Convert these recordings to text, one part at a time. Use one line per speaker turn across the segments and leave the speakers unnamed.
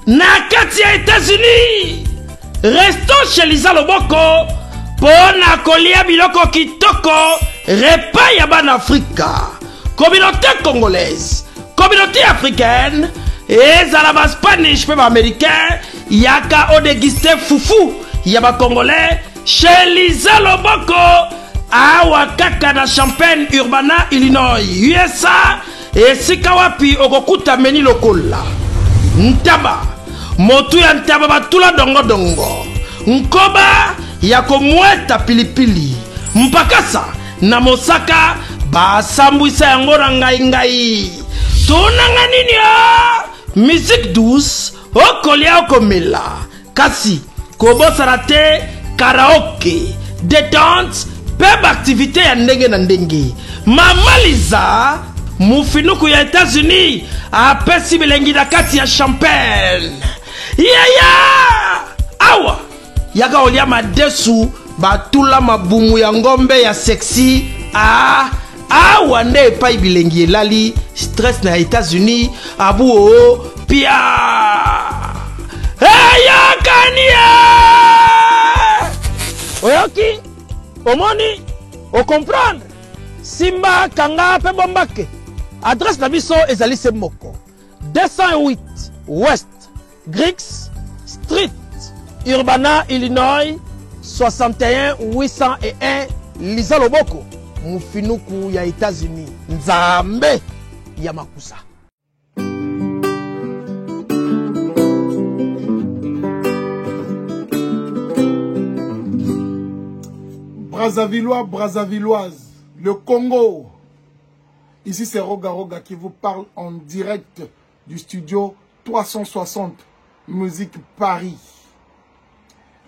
Nakati ya États-Unis. Restons chez Lisa Loboko pona kolia biloko kitoko repas ya ban Afrika. Communauté congolaise, communauté africaine, ezala ba Spanish pe ba américain, yaka o déguster foufou ya ba congolais chez Lisa Loboko awa kaka na Champaign Urbana Illinois USA esika wapi okokuta meni lokola ntaba motu ya ntaba batula dongo dongo nkoba ya komweta pilipili mpakasa na mosaka basambwisa yango na ngai tunanga nini ya musique douce okolia okomela kasi kobosana te karaoke détente peba activité ya ndenge na ndenge mamaliza mufinuku ya États-Unis apesi bilengi na kati ya Champagne awa yaka olia madesu batula mabumu ya ngombe ya sexy awa nde epai bilengi elali stress na États-Unis abu pia yakania oyoki omoni o comprendre simba kanga pe bombake adresse na biso ezali se moko 208 West Griggs Street Urbana Illinois 61 801 Lisa Loboko mufinuku ya États-Unis nzambe ya makusa.
Brazzavillois, Brazzavilloises, le Congo. Ici c'est Roga Roga qui vous parle en direct du studio 360 Musique Paris.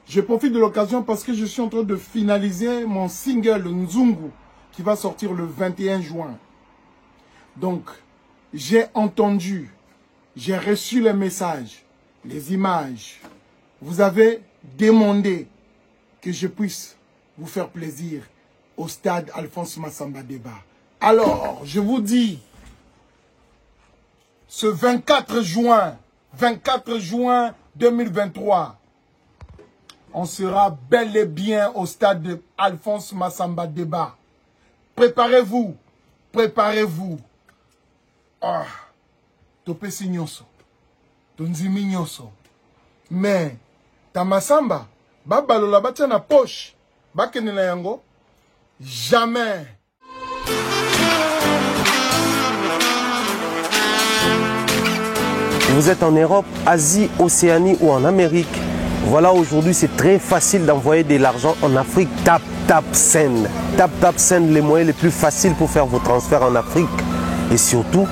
Je profite de l'occasion parce que je suis en train de finaliser mon single Nzungu qui va sortir le 21 juin. Donc, j'ai entendu, j'ai reçu les messages, les images. Vous avez demandé que je puisse vous faire plaisir au stade Alphonse Massamba Débat. Alors, je vous dis, ce 24 juin 2023, on sera bel et bien au stade de Alphonse Massamba Débat. Préparez-vous, préparez-vous. Ah, topé signoso, tonzimi nyoso. Mais, ta Massamba, babalola batia na poche, bakenela yango, jamais.
Vous êtes en Europe, Asie, Océanie ou en Amérique. Voilà, aujourd'hui, c'est très facile d'envoyer de l'argent en Afrique. Tap, tap, send. Tap, tap, send, les moyens les plus faciles pour faire vos transferts en Afrique. Et surtout,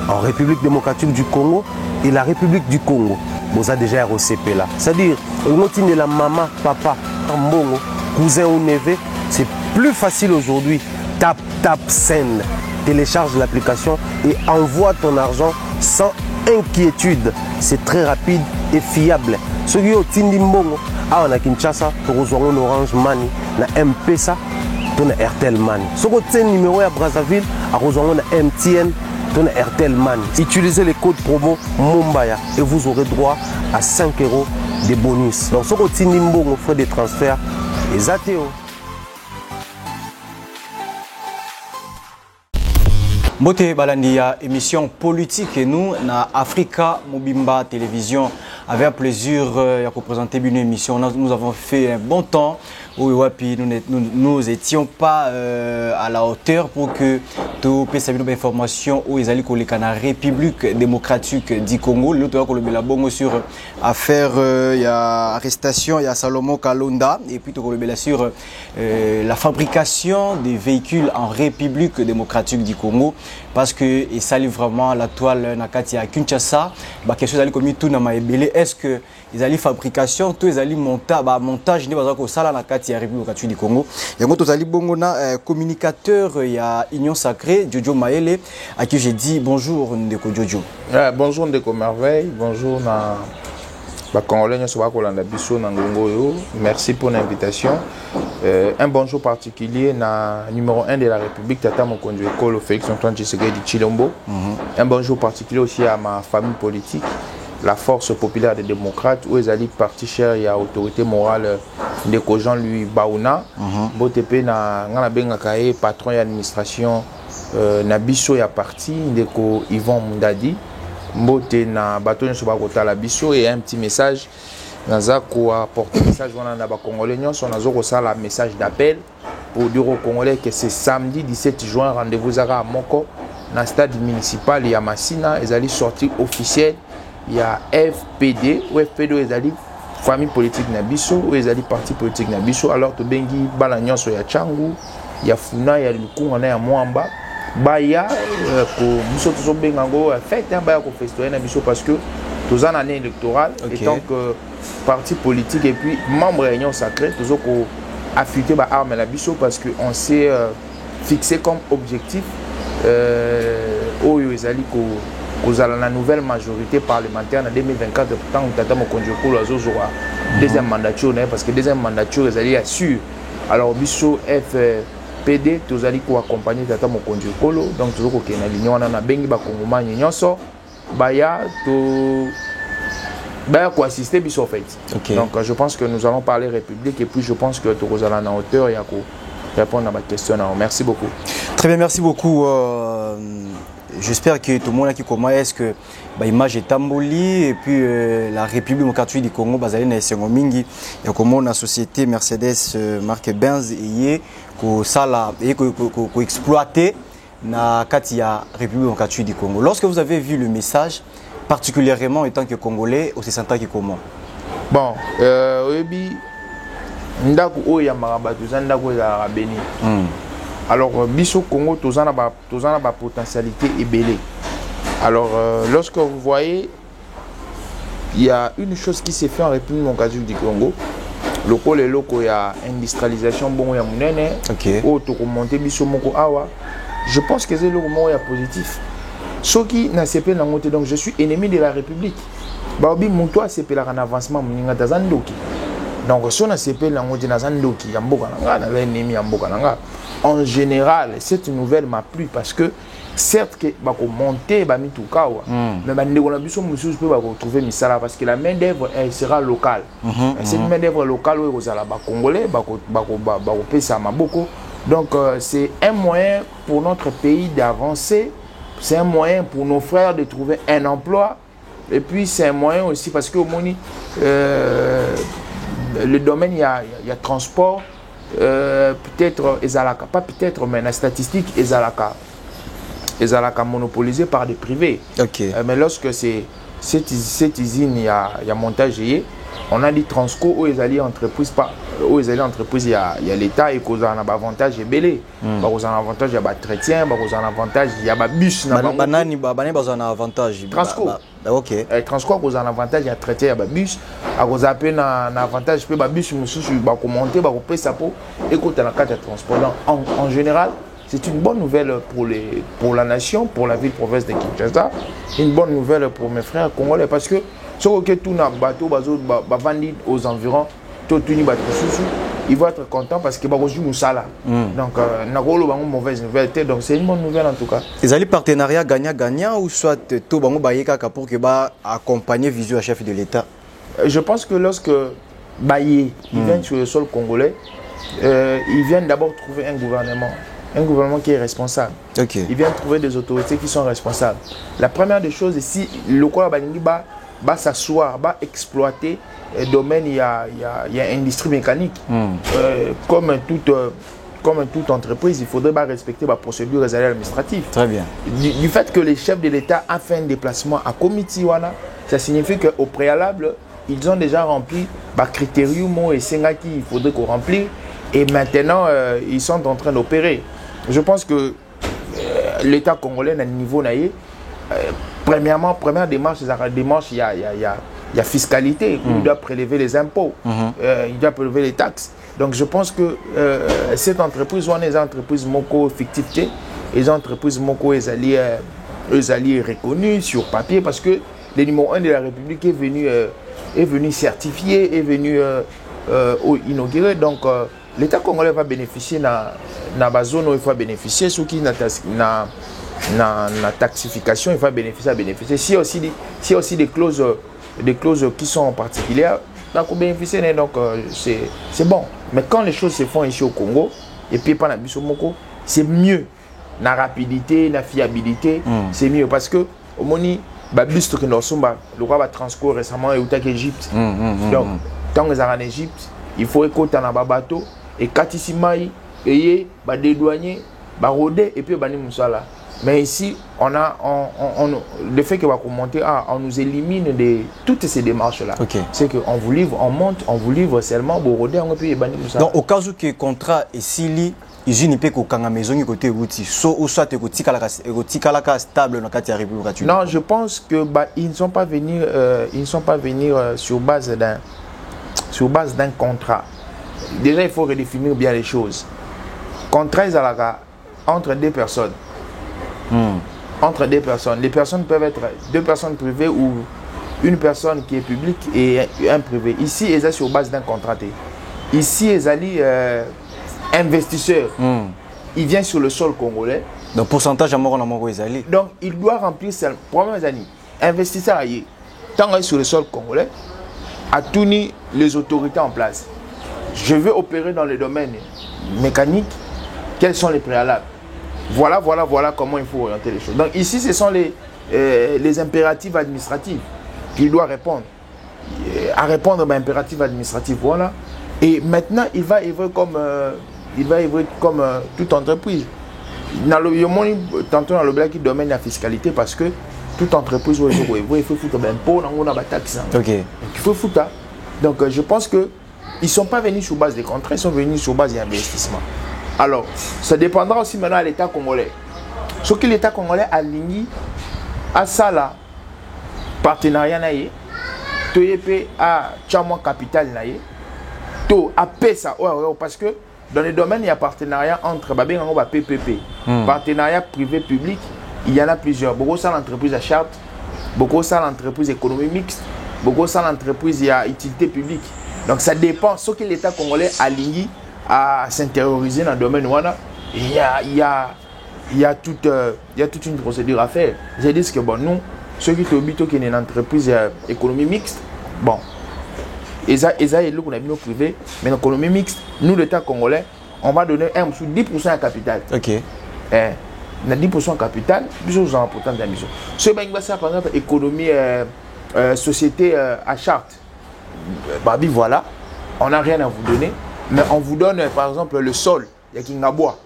en République démocratique du Congo et la République du Congo. Vous avez déjà ROCP là. C'est-à-dire, on de la maman, papa, mbongo, cousin ou neveu. C'est plus facile aujourd'hui. Tap, tap, send. Télécharge l'application et envoie ton argent sans inquiétude. C'est très rapide et fiable. Ceux qui ont Tindi Mbongo, on a Kinshasa, on a Orange Money, on a M-Pesa, on a Airtel Money. Ceux qui ont numéro à Brazzaville, on a MTN, on a Airtel Money. Utilisez les codes promo Mumbaya et vous aurez droit à 5 € de bonus. Donc ceux qui ont Tindi Mbongo, frais de transfert, les ATO.
Mbote Balandia, émission politique et nous, na Africa Mobimba Télévision, avec plaisir de présenter une émission. Nous avons fait un bon temps. Oui, nous étions pas à la hauteur pour que tout puisse avoir une information où ils allaient coller la République démocratique du Congo. L'autre fois, la bongo sur affaire, il y a arrestation, il y a Salomon Kalonda et puis sur la fabrication des véhicules en République démocratique du Congo parce que il s'allie vraiment la toile nakati à Kinshasa. Bah quelque chose allait comme tout na maebele. Est-ce que ils allaient fabrication, tout ils allaient montage ne va pas ça là nakati à République démocratique du Congo. Il y a tous allés bongo na communicateur, il y a Union Sacrée Jojo Maele à qui j'ai dit bonjour Ndeko Jojo.
Bonjour Ndeko Merveille, bonjour na merci pour l'invitation. Un bonjour particulier na numéro 1 de la République, Tata Mokonjo Ekolo Félix Antoine Tshisekedi Tshilombo. Un bonjour particulier aussi à ma famille politique, la force populaire des démocrates où ils allaient parti cher il y a autorité morale de Jean-Louis Baouna botepe na ngana benga kae patron et administration na biso ya parti ndeko Yvon Mundadi mbote na bato nso ba kotala biso et un petit message naza ko apporter message wana na ba congolais nyonso nazo ko sala message d'appel pour dire aux Congolais que c'est samedi 17 juin rendez-vous à Moko dans le stade municipal il y a Massina ils allaient sortir officiel il y a FPD ou FPD ils allaient famille politique na biso ou ils allaient parti politique na biso alors to bengi bala nyonso ya Changu il y a Funa il y a Lukunga na ya Mwamba baya ko biso to benga ngo fête baya ko festoyer na biso parce que tous en année électorale étant que parti politique et puis membre réunion sacrée tous ko affûter ba arme la biso parce que on s'est fixé comme objectif oyo ezali ko kozala na nouvelle majorité parlementaire en 2024 tant que tata mokonzi okolo azozwa deuxième mandature parce que deuxième mandature ezali assure alors biso FPD tozali ko accompagner tata mokonzi okolo donc tozoko ke na ligne wana na bengi ba kongomani nyonso baya to baya ko assister biso en fait. Donc je pense que nous allons parler république et puis je pense que tozala na hauteur ya ko répondre à ma question. Merci beaucoup.
Très bien, merci beaucoup. J'espère que tout le monde a qui comment est-ce que l'image est tamboli et puis la République démocratique du Congo basée na Sengo mingi ya comment la société Mercedes marque Benz et ko sala et ko exploiter na katia République démocratique du Congo. Lorsque vous avez vu le message particulièrement en tant que Congolais au sentant qui comment?
Bon, oui ndako oya marabatu ndako ya Beni. Alors, biso Congo, tous en a ba potentialité ébélée. Alors, lorsque vous voyez, il y a une chose qui s'est fait en République démocratique du Congo. Le loco, il y a industrialisation, bon, il y a mounene. Oh, tu remontes biso moko awa. Je pense que c'est le moment positif. Ce qui n'a pas la montée, donc je suis ennemi de la République. Baobi, mon toit, c'est un avancement, mon ingazandoki. Donc, si on a CP, en général, cette nouvelle m'a plu parce que certes que monter mais on a besoin de trouver misala parce que la main d'œuvre elle sera locale. C'est une main d'œuvre locale où vous allez congolais donc c'est un moyen pour notre pays d'avancer, c'est un moyen pour nos frères de trouver un emploi et puis c'est un moyen aussi parce que au moni le domaine il y a transport peut-être ezalaka pas peut-être mais la statistique ezalaka monopolisé par des privés. Mais lorsque c'est cette usine il y a montage on a dit Transco où ils allaient entreprise pas où ils allaient entreprise il y a l'état et qu'on a un avantage belé qu'on a un avantage il y a entretien qu'on a un avantage il y a bus
banani un avantage
Transco Transco qu'on a un avantage il y a entretien il y a bus à cause appel un avantage peut bus monsieur va commenter va couper sa peau et quand on a quatre transports en général c'est une bonne nouvelle pour la nation, pour la ville-province de Kinshasa, une bonne nouvelle pour mes frères congolais parce que ce que tout n'a bateau vendu aux environs, tout ils vont être contents parce qu'ils vont rejoindre Moussala. Donc, n'a pas une mauvaise nouvelle, donc c'est une bonne nouvelle en tout cas.
Ils allaient partenariat gagnant-gagnant ou soit tout bango bayeka pour que accompagner Visio à chef de l'État.
Je pense que lorsque Baye vient sur le sol congolais, ils viennent d'abord trouver un gouvernement qui est responsable. Ils viennent trouver des autorités qui sont responsables. La première des choses, si le quoi va s'asseoir, va exploiter le domaine, il y a industrie mécanique. Comme toute entreprise, il faudrait respecter la procédure administrative.
Très bien.
Du fait que les chefs de l'État ont fait un déplacement à Komitiwana, ça signifie qu'au préalable, ils ont déjà rempli les critérium et Sengaki, il faudrait qu'on remplisse. Et maintenant, ils sont en train d'opérer. Je pense que l'État congolais, à un niveau naïe, premièrement, première démarche, il y a fiscalité. Il doit prélever les impôts, il doit prélever les taxes. Donc je pense que cette entreprise, on est une entreprise moko fictive, les entreprises moko les alliés reconnus sur papier parce que le numéro 1 de la République est venu certifier, est venu inaugurer. Donc l'État congolais va bénéficier dans la zone où il faut bénéficier, ceux qui la taxification, il va bénéficier. S'il y a aussi des clauses qui sont particulières, donc bénéficier, donc c'est bon. Mais quand les choses se font ici au Congo, et puis pas dans Bissomoko, c'est mieux. La rapidité, la fiabilité, c'est mieux. Parce que, au Moni, le roi va transcours récemment et Outak Égypte. Donc, tant que en Égypte, il faut écouter dans un bateau, et quand ici, il va dédouaner, va rôder, et puis il va aller. Mais ici, le fait qu'on va commenter, on nous élimine de toutes ces démarches-là. Okay. C'est qu'on vous livre, on monte, on vous livre seulement, vous rôdez, on peut y aller.
Donc, au cas où le contrat est si ils ne peuvent pas maison côté outil, soit stable dans la République.
Non, je pense que ils ne sont pas venus, sur base d'un contrat. Déjà, il faut redéfinir bien les choses. Contrat, ils entre deux personnes. Entre deux personnes. Les personnes peuvent être deux personnes privées ou une personne qui est publique et un privé. Ici, ils sont sur base d'un contrat. Ici, ils allaient investisseurs. Il vient sur le sol congolais.
Donc, pourcentage à mort ils allaient.
Donc, il doit remplir ses premières années. Investisseurs ailleurs. Tant qu'il est sur le sol congolais, à tourner les autorités en place. Je veux opérer dans le domaine mécanique. Quels sont les préalables? Voilà comment il faut orienter les choses. Donc ici, ce sont les impératifs administratifs qu'il doit répondre. À répondre à impératifs administratifs, voilà. Et maintenant, il va œuvrer comme toute entreprise. Tantôt dans le bloc qui domine la fiscalité parce que toute entreprise, il faut foutre l'impôt, on a des taxes.
Okay.
Il faut foutre. Donc je pense qu'ils ne sont pas venus sur base des contrats, ils sont venus sur base d'investissement. Alors, ça dépendra aussi maintenant de l'État congolais. Ce que l'État congolais a ligné à ça là, partenariat naïe, TEP à Tchamwa Capital naïe, to à PESA, parce que dans les domaines il y a partenariat entre PPP, partenariat privé-public, il y en a plusieurs. Beaucoup ça l'entreprise à charte, beaucoup ça l'entreprise économie mixte, beaucoup ça l'entreprise il y a utilité publique. Donc ça dépend ce que l'État congolais a ligné à s'intérioriser dans le domaine ouana. Il y a toute une procédure à faire. Je dis que bon, nous, ceux qui sont qui une entreprise économie mixte, bon, ils ont nos privés, mais l'économie mixte, nous, l'État congolais, on va donner 10% à capital.
Ok.
On a 10% à capital, nous avons important d'ambition. Ce qui va par exemple, économie, société à charte, voilà, on n'a rien à vous donner. Mais on vous donne par exemple le sol, il y a Kingabois.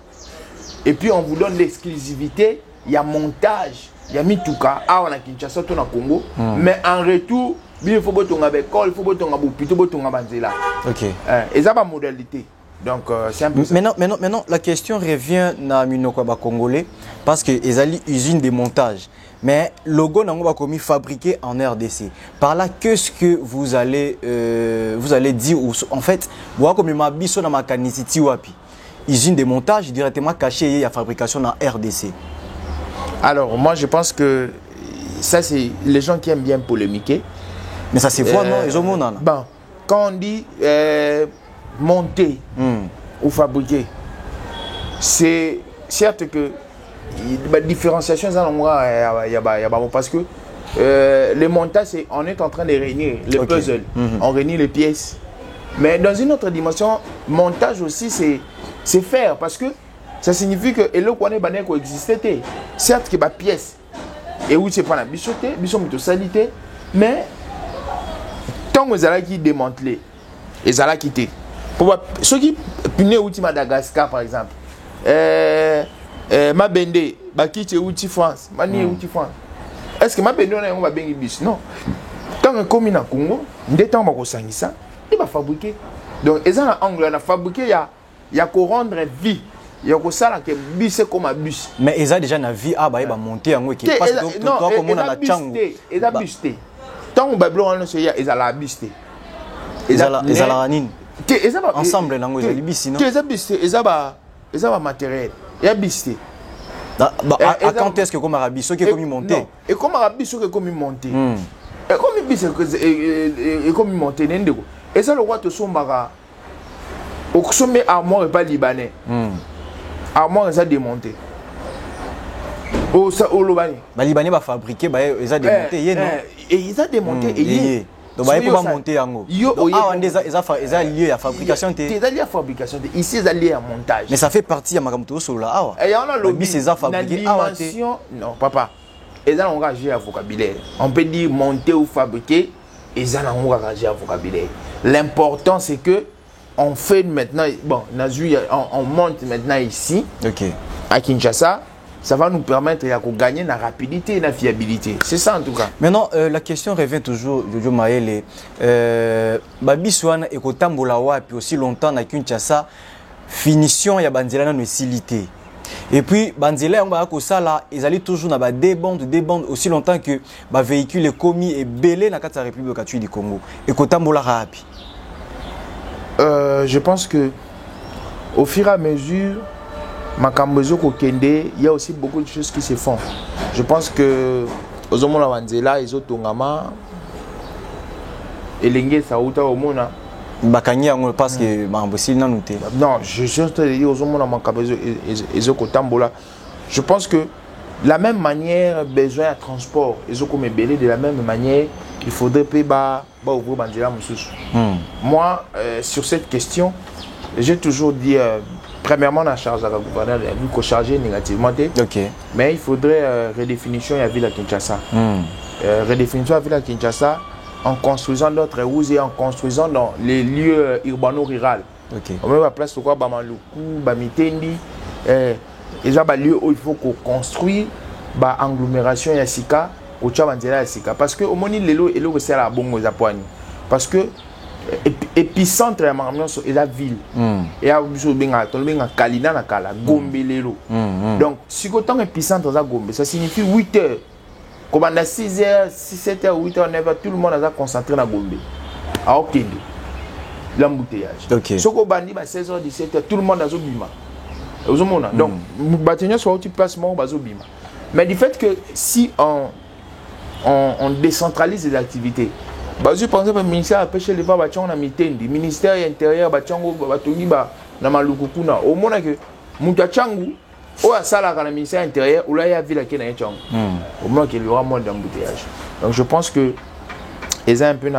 Et puis on vous donne l'exclusivité, il y a montage, il y a Mituka, on a Kinshasa, on a Congo. Mais en retour, il faut que tu aies une école, il faut que tu aies un hôpital, il faut que tu aies un banzela.
Ok.
Et ça, c'est la modalité. Donc c'est un peu ça.
Maintenant, la question revient à Minokwaba congolais parce que les usines de montage. Mais le logo n'a pas fabriqué en RDC. Par là, qu'est-ce que vous allez dire? En fait, vous avez comme ma biso na makanisiti wapi. Usine de montage directement cachée la fabrication en RDC.
Alors, moi, je pense que ça, c'est les gens qui aiment bien polémiquer.
Mais ça, c'est faux, non? Ils ont mon
bon, quand on dit monter ou fabriquer, c'est certes que la différenciation parce que le montage, on est en train de réunir les puzzles, on réunit les pièces. Mais dans une autre dimension, montage aussi, c'est faire parce que ça signifie que le qu'on est coexister. Certes que la pièce et où c'est pas la bichoté, salité, mais tant que vous allez qui démanteler, et ça l'a quitté. Ceux qui punissent outil Madagascar par exemple. Ma bende, bakiti outil France, mani outil France. Est-ce que ma bende on va bien bis? Non. Tant que comme na Congo, dès temps on va ça, il va fabriquer. Donc ils ont angle on a fabriqué il y a qu'on rendre vie. Il y a que ça que bis comme un bus.
Mais ils ont déjà na vie va monter en qui parce que toi comme on a la chango.
Ils a busté. Tant on babylon on se y a ils a la busté.
Ils a la nine. Ensemble nango ils a bis non.
Ils a busté, ils a matériel. Il y a bisté.
Quand est-ce que comme Arabi, ce qui est comme monté?
Et comme Arabi, ce qui est comme monté. Et comme bisté, et comme monté, et ça le roi te sombara. Au sommet armoire et pas libanais. Armoire et ça démonté. Oh, ça, oh, Lobani.
Les Libanais va fabriquer, ils ont démonté, non?
Et ils ont démonté, et
donc, ils peuvent monter en haut. Ils ont lié à fabrication.
Ils ont lié à fabrication. Ici, ils ont lié à montage.
Mais ça fait partie de ma gamme sur là.
Et on a
lobby, c'est ça fabriqué.
Non, papa. Ils ont engagé à vocabulaire. On peut dire monter ou fabriquer. Ils ont engagé à vocabulaire. L'important, c'est que on fait maintenant, bon, on monte maintenant ici, à Kinshasa. Ça va nous permettre de gagner la rapidité et la fiabilité. C'est ça en tout cas.
Maintenant, la question revient toujours, Jojo Maele. Babisouana et Kotambolawa, puis aussi longtemps à Kinshasa, finition, il y a Banzela dans silité. Et puis, Banzela, ils allaient toujours dans des bandes aussi longtemps que les véhicules commis et belé dans la République du Congo. Et Kotambolawa.
Je pense que au fur et à mesure, il y a aussi beaucoup de choses qui se font. Je pense que aux hommes Wanzela, ils ont tongama et l'engagé ça outa au mona.
Bakanya on parce que mambosi n'a noté.
Non, je te dis aux hommes ils ont kotambola. Je pense que la même manière besoin de transport, ils ont comme belé de la même manière, il faudrait pas ouvrir Banzela Moussous. Moi sur cette question, j'ai toujours dit premièrement, la charge à la gouverneur est chargée négativement. Mais il faudrait redéfinition de la ville à Kinshasa. Redéfinition de la ville à Kinshasa en construisant d'autres routes et en construisant dans les lieux urbano-ruraux. On met la place pour quoi Bamaloukou, Bamitendi. Il y a des lieux où il faut qu'on construise l'agglomération Yassika, au Tchabanzela Yassika. Parce que au moment où il y a la bonne parce que épicentre de la ville. Et à Kalina Nakala, Gombe Lelo. Donc, si autant épicentre de Gombe, ça signifie 8 heures. Comme à 6 h, 7 h, 8 h, 9 h, tout le monde est concentré dans Gombe. À Okende. L'embouteillage. Si on bandi à 16 h, 17 h, tout le monde est Zobima. Donc, bâtiment soit au placement au Zobima. Mais du fait que si on décentralise les activités, je pense que le ministère a pêché les femmes, le ministère intérieur, au moins que Moutachangu, au ministère intérieur, où là il y a vu la Kenya, au moins qu'il y aura moins d'embouteillage. Donc je pense que ils ont un peu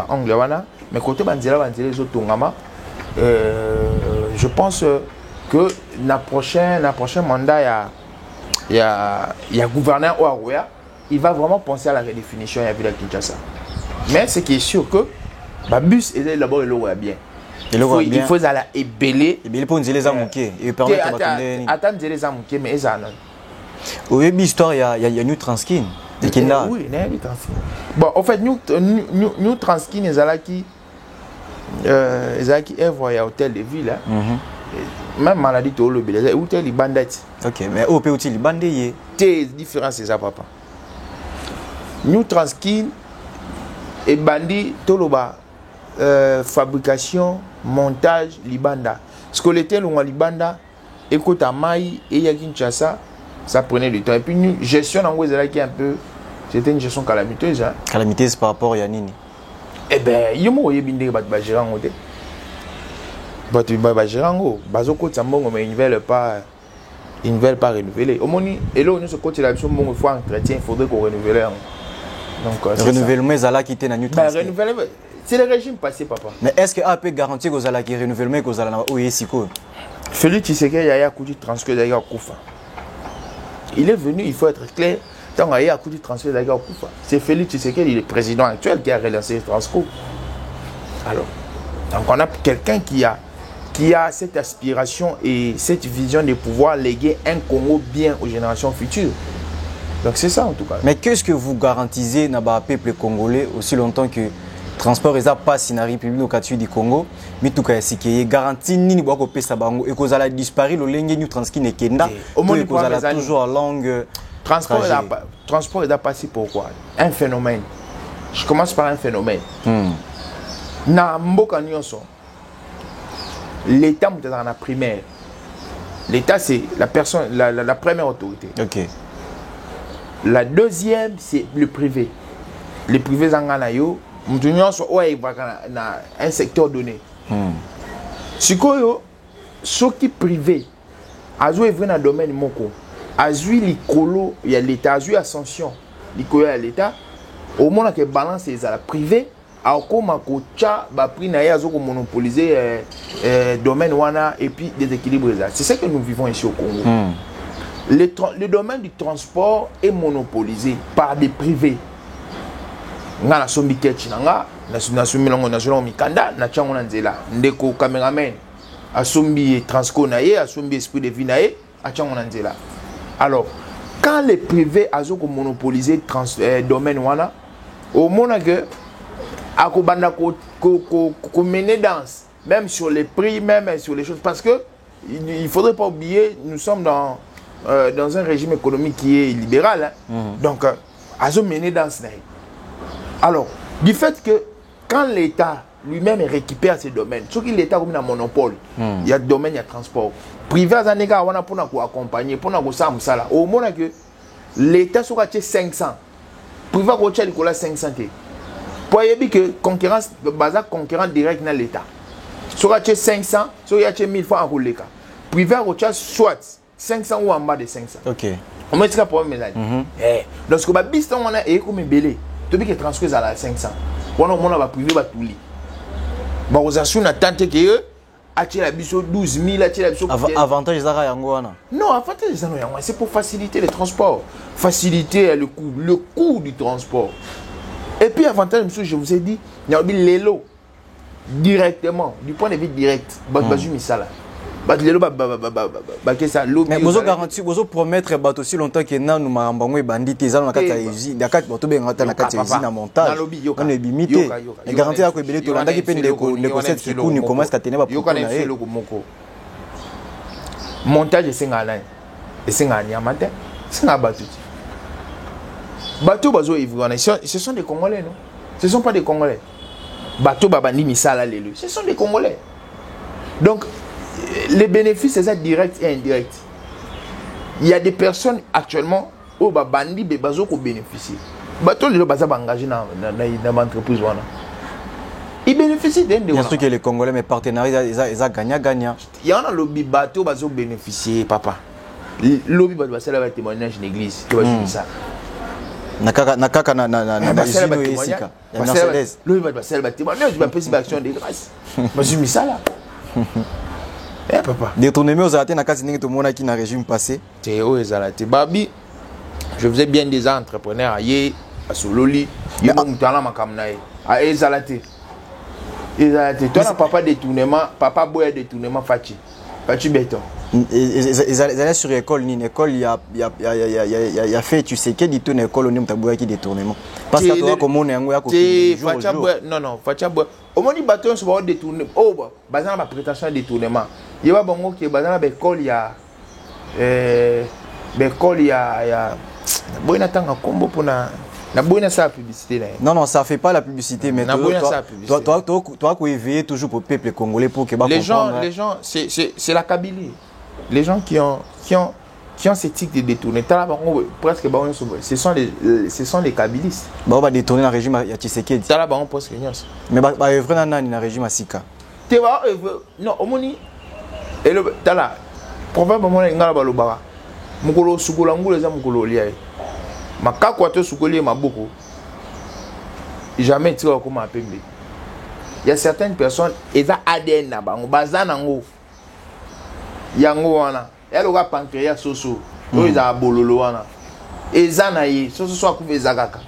angle, mais côté Banzela, je pense que le prochain mandat, il y a gouverneur Ouarouya, il va vraiment penser à la redéfinition de la ville de Kinshasa. Mais ce qui est sûr que le bus est d'abord bien. Il faut aller ébeler.
Il faut les amouquer.
Attendre les amouquer, mais ils en ont.
Au début, l'histoire, il y a New Transkin.
Oui, il y a New Transkin. Bon, en fait, New Transkin, ils ont qui œuvrent à hôtel de ville. Même maladie, tu as le billet. Hôtel, les bandits.
Ok, mais au pays, les bandits.
C'est différent, c'est ça, papa. New Transkin. Et bandit, toloba, fabrication, montage, libanda. Ce que l'était le libanda, écoute à Maï et Yakinchasa, ça prenait du temps. Et puis, nous, gestion en gros, qui est un peu, c'était une gestion calamiteuse. Hein.
Calamiteuse par rapport à Yanini.
Eh bien, il y a un peu de Bajiran. Bajiran, Bazoko Tambongo, mais ils ne veulent pas renouveler. Au moment et là, nous, ce côté là, il faut entretien, il faudrait qu'on renouvelle. Donc,
renouvellement Zala qui était dans New Transkin.
C'est le régime passé, papa.
Mais est-ce que AP garantit que Zala qui renouvellement que Zala ou Yesiko?
Félix Tshisekedi a coup de transfert d'ailleurs Koufa. Il est venu, il faut être clair. Tant qu'il y a coup de transfert d'ailleurs Koufa. C'est Félix Tshisekedi, le président actuel, qui a relancé le Transco. Alors, donc on a quelqu'un qui a cette aspiration et cette vision de pouvoir léguer un Congo bien aux générations futures. Donc c'est ça en tout cas.
Mais qu'est-ce que vous garantissez dans le peuple congolais aussi longtemps que le transport n'est pas si dans la République du Congo, mais tout cas c'est qu'il garantit ni bois que ça bango et que ça a disparu le ligne New Transkin et Kenda. Au moins que ça a toujours en longue
transport est passé pourquoi? Un phénomène. Je commence par un phénomène. Na mboka nyonso. L'État est dans la primaire. L'État c'est la personne la première autorité.
OK.
La deuxième, c'est le privé. Le privé, c'est un secteur donné. Ce qui est privé, dans le domaine moko, azui likolo ya l'état azui ascension likolo ya l'état au moins que balance les à la privée akoma kocha ba prix na ya zoko monopoliser domaine wana et puis déséquilibre ça. C'est ça que nous vivons ici au Congo. Le domaine du transport est monopolisé par des privés. Nga na sombi ketchi nga na sombi longo na jolo mikanda na chango na nzela ndeko cameraman asombi transco na ye asombi esprit de vie na ye a chango na nzela. Alors quand les privés azoko monopoliser domaine wana au moins que akobanda ko mener danse même sur les prix même sur les choses parce que il faudrait pas oublier nous sommes dans un régime économique qui est libéral hein. Donc azo mener danse na. Alors, du fait que quand l'État lui-même récupère ces domaines, sauf que l'État comme un monopole, il y a domaine, il y a transport. Privé, il y a pour accompagner, pour nous ça. Au moment que l'État sera 500, privé, il y a 500. Pour dire que concurrence, base concurrent direct dans l'État. Sera 500, il y a 1000 fois en rouler. Privé, il y a soit 500 ou en bas de 500.
Ok.
On met ça pour un message. Donc, ce que on a est comme un belé. Tu veux que transfert à la 500. On a privé va tout li. Bah aux assurances tente que eux acheter la biso 12 000 acheter la biso.
Avantage ça yango wana.
Non, avantage ça non yango, c'est pour faciliter le transport, faciliter le coût du transport. Et puis avantage monsieur, je vous ai dit, il y a l'élo directement du point de vue direct. Bah bazu misala. Bah l'élo que ça l'eau.
Mais vous garantir, vous promettre bateau aussi longtemps que na nous marambango bandit ils ont na kata usine, na kata bateau benga na kata usine na montage. On est limité. Et garantir que belé to landa ki pende ko négocier qui pour nous commence à tenir ba pour na e.
Montage c'est ngala. Et c'est ngani amate. C'est na bateau. Bateau bazo ivroana, ce sont des Congolais non? Ce sont pas des Congolais. Bateau babandi misala lelu. Ce sont des Congolais. Donc les bénéfices, c'est ça direct et indirect. Il y a des personnes actuellement où les bandits ont bénéficié. Les gens sont engagés dans l'entreprise. Ils bénéficient d'un
bien sûr que les Congolais, mes partenaires, ils ont gagnant.
Il y en a lobby bateau qui ont bénéficié, papa. Lobby bateau, c'est le témoignage de l'église. Tu vois ça.
Nakaka na usine esika.
Lobby bateau, c'est le témoignage de l'action de grâce. Je suis mis ça là. Eh papa.
Détournement aux arrêtés na kati ningi to mona qui na régime passé.
C'est aux arrêtés. Babi, je faisais bien des entrepreneurs ailleurs à Sololi, il bon mutala makamnae. À Ezalate. Ezalate. Toi papa détournement, papa boya détournement fachi. Fachi béton.
Ils allaient sur l'école ni école il y a fait tu sais que dit ton école on taboya qui détournement. Parce que toi comme on est ngo ya ko
non facha boya. Au moins, les bateaux sont détournés. Oh, bah, ça ma prétention de détournement. Il y a bon qui bah, l'école il y a l'école il y a bon attends un combo pour na bonne ça publicité là.
Non, ça fait pas la publicité mais toi qui éveiller toujours pour le peuple congolais pour que
les gens c'est la Kabylie. Les gens qui ont cette tic de détourner, presque ce sont les kabylistes.
On va détourner le régime à Tshisekedi. Mais vraiment dans le régime à Sika.
Non, au moni et le tala probablement ngala balobara. Mukolo sukola ngule za mukolo lié. Makako ato sukoli maboko. Jamais tira comme apembe. Il y a certaines personnes et ça ADN na bango bazana ngo. Yango wana. Elle aura pancréas soso. Ils a bololo wana. Et zanaye soso so akuve zagaka.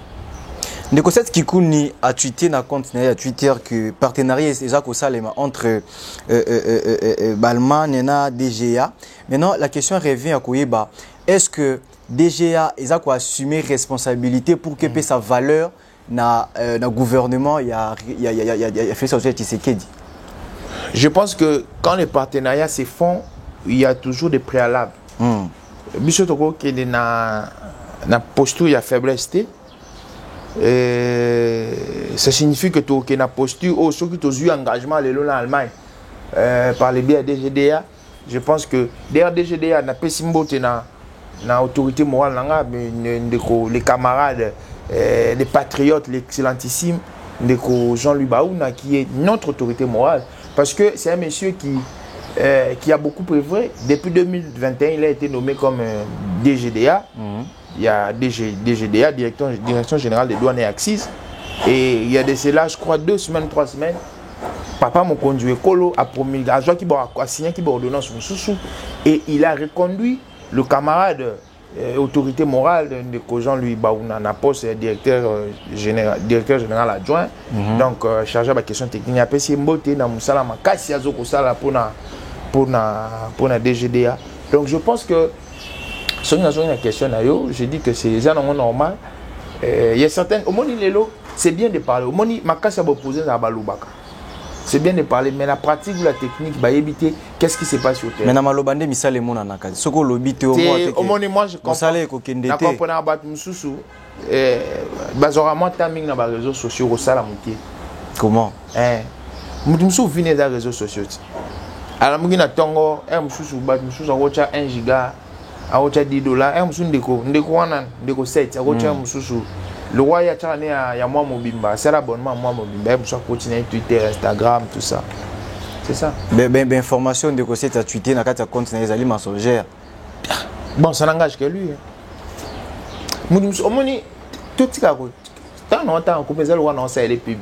Ndeko cette Kikuni a tweeté na compte na Twitter que partenariat ezako salema entre Balma Nena DGA. Maintenant la question revient à Koyeba, est-ce que DGA ezako assumer responsabilité pour que sa valeur na gouvernement il y a fait sortir Tshisekedi?
Je pense que quand les partenariats se font, il y a toujours des préalables. Biso toko qui est na posture il y a faiblesse. Ça signifie que tu as une posture ou ceux qui ont eu engagement en Allemagne par les biais de DGDA. Je pense que derrière DGDA, na pesimbote na autorité morale les camarades, les patriotes, l'excellentissime de Jean-Louis Baouna qui est notre autorité morale. Parce que c'est un monsieur qui qui a beaucoup œuvré. Depuis 2021, il a été nommé comme DGDA. Il y a DGDA, Direction Générale des Douanes et Axes. Et il y a de cela, je crois, 2 semaines, 3 semaines, papa m'a conduit Kolo a promulgué, a signé qui ordonnance et il a reconduit le camarade autorité morale de Jean-Louis Baouna, na poste directeur général adjoint, donc chargé de la question technique. Il a passé mbote na musala makasi azoko sala pour na DGDA. Donc je pense que sur une question je dis que c'est normal. Il y a certaines au monde c'est bien de parler. Au monde makasi a opposé na balubaka. C'est bien de parler, mais la pratique ou la technique, bah éviter qu'est-ce qui se passe sur terre.
Mais na malobande misale mona nakadi. Soko lobite au moins.
Moi je comprends.
Misale ko kendete.
Na comprendre ba mususu bazorama timing na ba réseaux sociaux au sala mutie.
Comment?
Mususu vient des réseaux sociaux. Alors mugina tongo mususu ba mususu akocha 1 giga, akocha $10, mususu ndeko wana ndeko 7, akocha mususu. Le roi y a moi mobimba, c'est l'abonnement moi mobimba, il faut continuer Twitter, Instagram, tout ça. C'est ça.
Ben information de quoi c'est à Twitter, na kata compte na ezali mensongère.
Bon, ça n'engage que lui. Omoni tout ça quoi. Tant longtemps qu'on peut le roi non ça les pubs.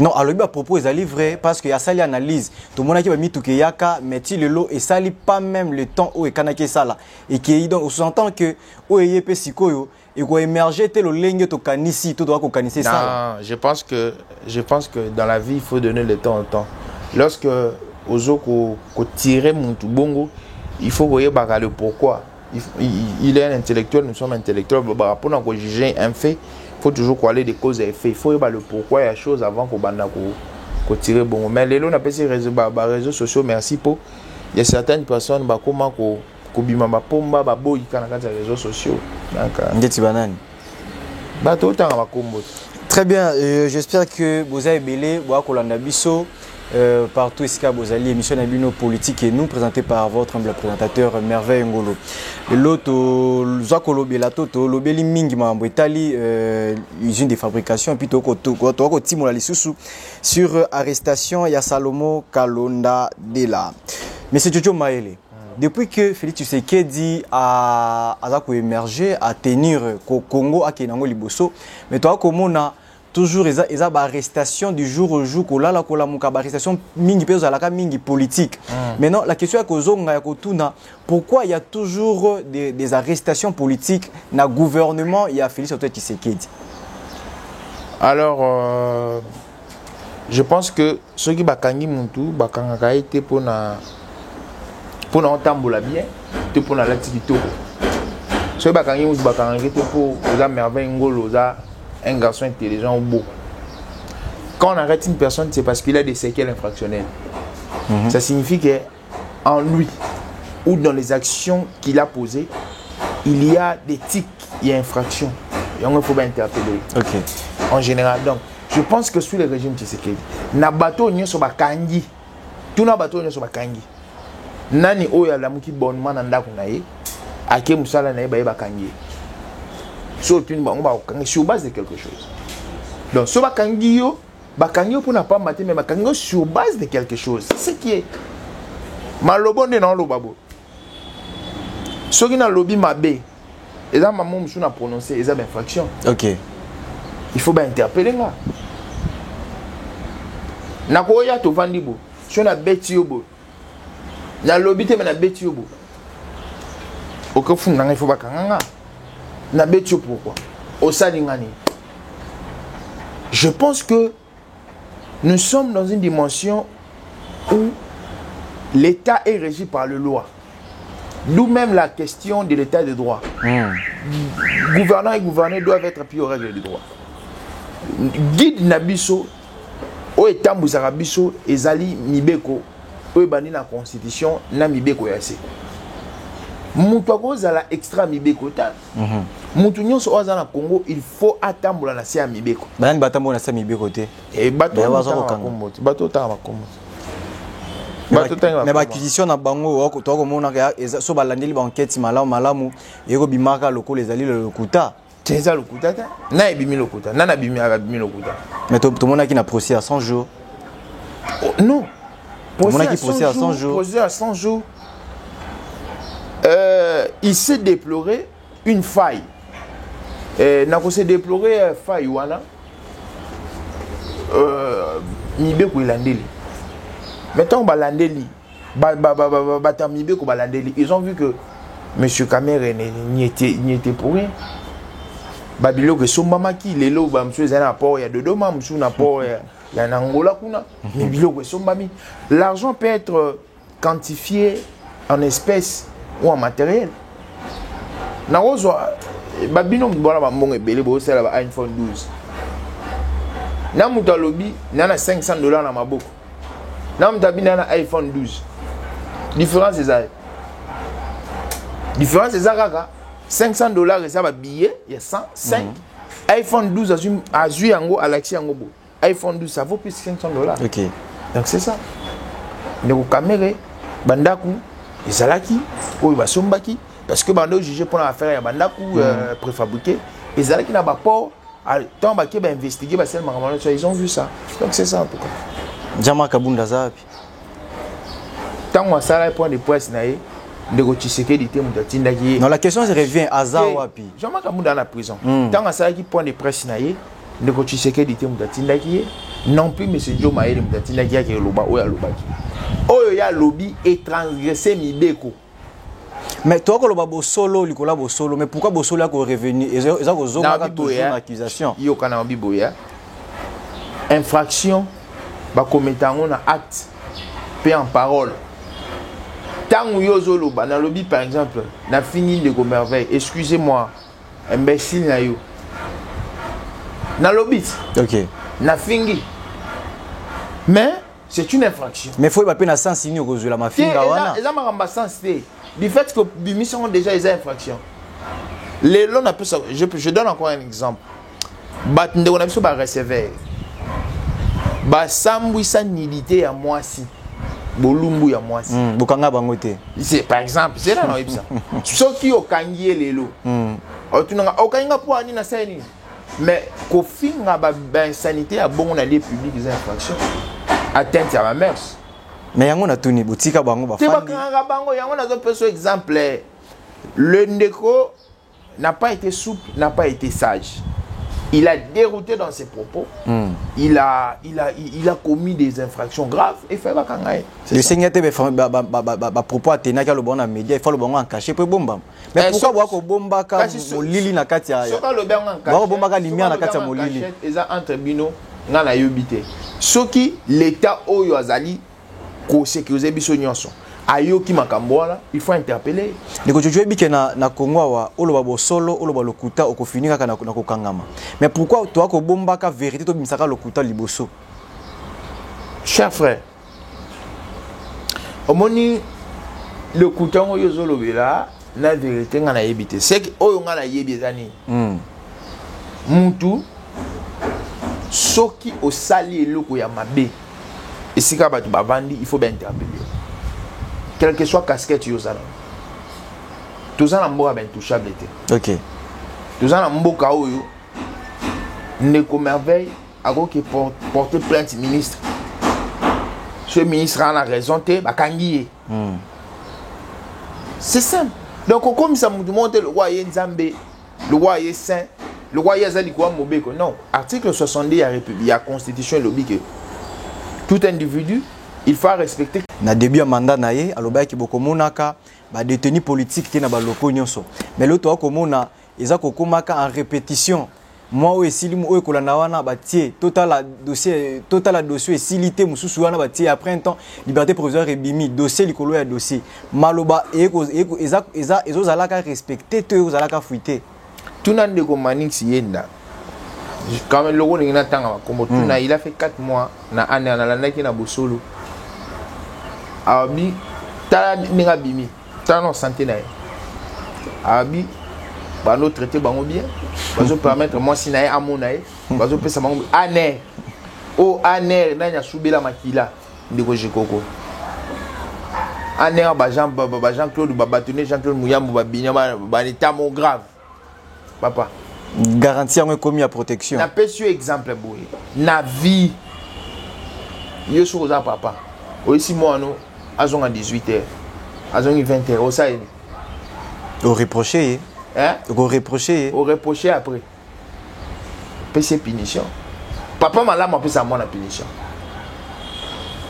Non, alors à propos ezali vrai parce que y a ça l'analyse. Tout le monde qui va mis tout que yaka, mais ti le lot et ça li pas même le temps où et kanake ça là et qui donc on s'entend que où est pe sikoyo et quoi émerger tel le ligne to kanisi tout doit ko kanisi ça.
Non, je pense que dans la vie il faut donner le temps au temps. Lorsque ozo ko tirer mon tout bongo, il faut voyer baka le pourquoi. Il est un intellectuel, nous sommes intellectuels pour juger un fait. Il faut toujours aller des causes et effets. Il faut voir le pourquoi il y a chose avant qu'on tire bon. Mais les on appelle ces réseaux sociaux, merci pour. Il y a certaines personnes comment qu'on bima pomba babo ils canent les réseaux sociaux. Donc
très bien, j'espère que vous avez belé Kolanda Bisso partout ici vous allez émission Nabino politique et nous présenté par votre humble présentateur Merveille Ngolo. L'autre Zakolo Belato Lobeli Mingi Mambo Italie usine de fabrication puis to Timo Lisusu sur arrestation ya Salomo Kalonda Dela. Monsieur Jojo Maele, depuis que Félix Tshisekedi a émergé à tenir Congo à Kenango Liboso, mais toi comment on toujours ils ont arrestation du jour au jour kola arrestation mingi peso alaka mingi politique. Maintenant la question est que pourquoi il y a toujours des arrestations politiques dans le gouvernement il y a Félix Tshisekedi.
Alors je pense que ceux qui bakangi muntu bakanga été pour entambola bien pour la l'activité. Ceux qui bakangi muntu bakanga été pour la Merveille Ngolo un garçon intelligent ou beau. Quand on arrête une personne, c'est parce qu'il a des séquelles infractionnelles. Ça signifie qu'en lui ou dans les actions qu'il a posées, il y a des tics, il y a infraction. Et on ne faut pas interpeller. En général, donc, je pense que sous le régime Tshisekedi, na bateau n'y so bakangi. Tout na bateau n'y so bakangi. Nani oya la muki bonnement nanda kunaye, ake musala na ba bakangi. Sur base de quelque chose. Donc, ce bakangio pour ne pas mater, mais bakangio sur base de quelque chose. C'est ce qui est. Malobon de non lobabo. Ce qui n'a lobby mabé, et là, maman m'a prononcé, ils ont infraction.
Ok.
Il faut bien interpeller là. Nakoya to vandibo. Si on a bêti yobo. Na lobby te na bêti yobo. Au cas où il faut bakanga. Pourquoi? Je pense que nous sommes dans une dimension où l'État est régi par la loi. D'où même la question de l'État de droit. Gouvernants et gouvernés doivent être appuyés aux règles du droit. Guide Nabiso, au État Mouzarabiso, Ezali Mibeko, au Bani la Constitution, na Mibeko Yase. Moutouako zala extra Mibeko ta. Moutounion so na Congo, il faut attendre la nation Mibeko.
Ban batambo na sa Mibeko te.
Et bateau ta makombo.
Mais l'acquisition na bango to ko mona so balandeli ba enquête malamu eko bimaka loko les ali le lokuta.
Teza lokuta ta. Na ebimi lokuta. Na bimi lokuta.
Mais tout le monde qui n'a procès à 100 jours.
Non.
Posé à 100 jours.
Posé à 100 jours. Il s'est déploré une faille. N'a pas s'est déploré faille wana. Mibe ko landeli. Mettons balandeli. Mibe ko balandeli. Ils ont vu que Monsieur Kamere n'y était pour rien. Babilo que son mama qui les lots ba monsieur zana port il y a deux doma monsieur na port il y a Angola kuna. Babilo que son mami. L'argent peut être quantifié en espèces ou en matériel. Na ozo babino mbona ba mbongo ebele bo sala ba iPhone 12. Na muta lobby na $500 na maboko. Na muta bina na iPhone 12. Différence c'est ça. Différence c'est ça kaka. $500 et ça va billet, il y a 105. iPhone 12 azui yango Alexi yango bo. iPhone 12 ça vaut plus de $500.
OK.
Donc c'est ça. Ndeko kamere bandaku ezalaki oyo basombaki parce que bando jugé pour l'affaire ya bandaku préfabriqué ezalaki na ba port tant ba ke ba investiguer ba sel makamano ils ont vu ça. Donc c'est ça en tout cas.
Jama Kabunda zapi.
Tant ça là point de presse naé. Non,
la question se revient à Zawapi.
Jean-Marc Kabunda en prison. Tant que ça qui point de presse naé, ne cotisez dit non plus monsieur Joe Maé de qui est loba ou ya lobaki. Oh ya lobby et transgressé mi beko.
Mais toi que le solo, Nicolas Bosolo, mais pourquoi Bosolo a revenu? Ils ont une accusation.
Yo kana biboya. Infraction ba commettre un acte paix en parole. Tant que dans le lobby par exemple, na fini de merveille, excusez-moi, imbécile na yo. Dans le lobby.
OK.
Na fini. Mais c'est une infraction.
Mais faut pas peine sans signer au la mafinga wana.
Et ça m'a sens du fait que bimi sont déjà les infractions. Les l'on appelle ça, je donne encore un exemple. Bat on a besoin ba recevoir. Ba sambwi sa nidité à moi si. Bolumbu ya mwasi
bokanga bango te
c'est par exemple c'est là non ibisa soki okangie lelo otunanga okanga po ani na seni mais ko finga ba insanité ya bongo na lieu public des infractions atteinte à ma mère
mais yango na tuni botika bango ba
fandi bakanga bango yango na zo peso exemple le ndeko n'a pas été souple n'a pas été sage. Il a dérouté dans ses propos. Il a commis des infractions graves et fait la kangaï.
Le Seigneur te propos à tenir le bon média, il faut le bon en cacher pour bomba. Mais pourquoi voir que bomba ka molili na katia?
Soka le bon en cacher.
Bomba ka lumière na katia molili.
Eza entre bino na la yobité. Soki l'état oyo azali ko sécuriser biso nyonso. Ayoki makambola, il faut interpeller.
Ndeko jojo bike na Congo wa oloba bosolo, oloba lokuta okofinika kana na kokangama. Mais pourquoi toi ko bomba ka vérité to bimisaka lokuta liboso?
Cher frère. Omoni le kutango yo zolobela na vérité ngana yebité. C'est que oyo ngana yebizani. Muntu soki osali eloko ya mabe. Esika batu bavandi, il faut bien interpeller. Quelle que soit casquette yozala. Tout ça n'amboka ben touchable était.
OK.
Tout ça n'amboka oyo. Ndeko merveille a qui porter plainte ministre. Ce ministre a la raison te bakangié. C'est simple. Donc comme ça me demande le roi est Nzambe, le roi est saint, le roi est azali quoi mobeko. Non, article 70 de la République, la Constitution lobby que tout individu il faut respecter.
Na début ya mandat na ye aloba ki bokomonaka ba détenu politique qui na ba loko nyonso. Mais l'autre wa komona eza kokomaka en répétition. Moi o esilimu o ekolanda wana ba tie total dossier esilité mususu wana ba tie après un temps liberté provisoire ebimi dossier likolo ya dossier. Maloba eza ezozalaka respecter to ezozalaka fuiter.
Tuna ndeko Manix yenda. Quand même logo ngina tanga comme tuna il a fait 4 mois na année na landaki na Bosolo. Abi tala ninga bimi tala no santé na abi ba no traiter bango bien bazo permettre moi si na amona bazo pesa bango aner o aner na nya subela makila ndiko jekoko aner ba Jean Claude ba bâtonner Jean Claude Muyambo ba binya ba état mon grave papa
garantir un commis à protection
na pesio exemple boy na vie yo soza papa Aussi, moi, nous, à 18h, à 20h, au ça,
Au reproché.
hein?
Au reproché.
Au reproché après. PC punition. Papa m'a l'âme, ça moi la punition.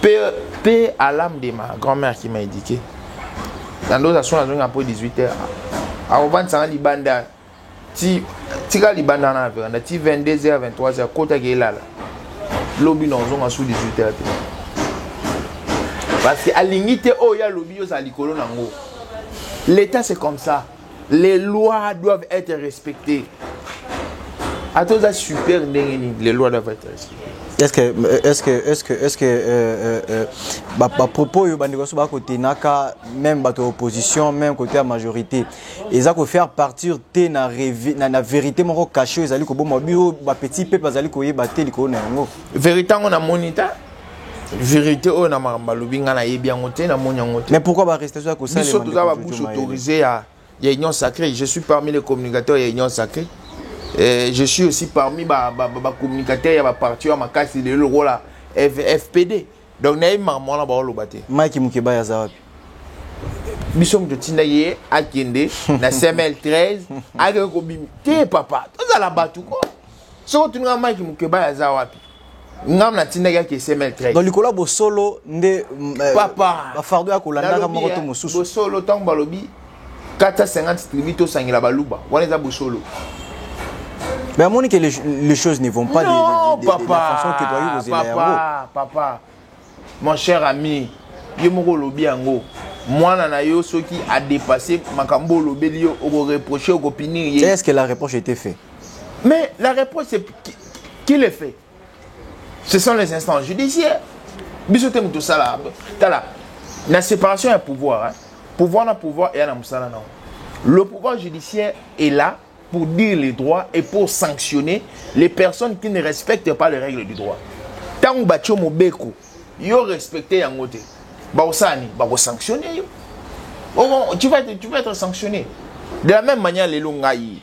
Paix à l'âme de ma grand-mère qui m'a indiqué. Dans d'autres actions, après 18h, à Ovan Sanga Libanda, si Libanda na veranda, si 22h, 23h, côté qui est là, lobby non, on a sous 18h. Parce qu'à l'unité, oh, il y a lobby, il y a l'icône nango. L'État, c'est comme ça. Les lois doivent être respectées. À tous les super les lois doivent être respectées.
Est-ce que propos yo bandi ko côté naka même bato opposition même côté la majorité ils ont faire partir té na vérité moko caché ezali ko boma bio ba petit peuple azali ko yeba té liko na ngo
vérité on a monita vérité on a malobi nga na yebi yango té na monyango té.
Mais pourquoi ba rester sur ko ça les
surtout ba bouche autorisée à Union Sacrée. Je suis parmi les communicateurs de Union Sacrée. Je suis aussi parmi les communicateurs de parti à ma casse de l'euro là FPD. Donc naï maman là ba lo baté.
Mike Mukeba ya zawapi.
Bisom de Tinaye à Kende na CML 13 avec ko bimité papa. Tout ça la batu quoi. So tu nga Mike Mukeba ya zawapi. Ngam na Tinaye qui CML 13.
Dans le collab solo ndé
papa.
Ba fardo ya kolanda ka moko to mususu.
Solo tang balobi 450 tribito sangila baluba. Wana za solo.
Mais à mon avis que les choses ne vont pas
non,
de la façon que doit y
papa, papa, mon cher ami, je me lobby ango. Moi, nana yo ce qui a dépassé makambo lobby yo au reprocher au opinion.
Est-ce que la reproche a été faite?
Mais la réponse c'est qui le fait? Ce sont les instances judiciaires. Bisote muto sala. Tala. La séparation du pouvoir, hein. Pouvoir na pouvoir et na musala na. Le pouvoir judiciaire est là pour dire les droits et pour sanctionner les personnes qui ne respectent pas les règles du droit. Tant que bacho mobeko, yo respecté yangote. Ba osani, ba ko sanctionner yo. Oh, tu vas être sanctionné. De la même manière les longaï.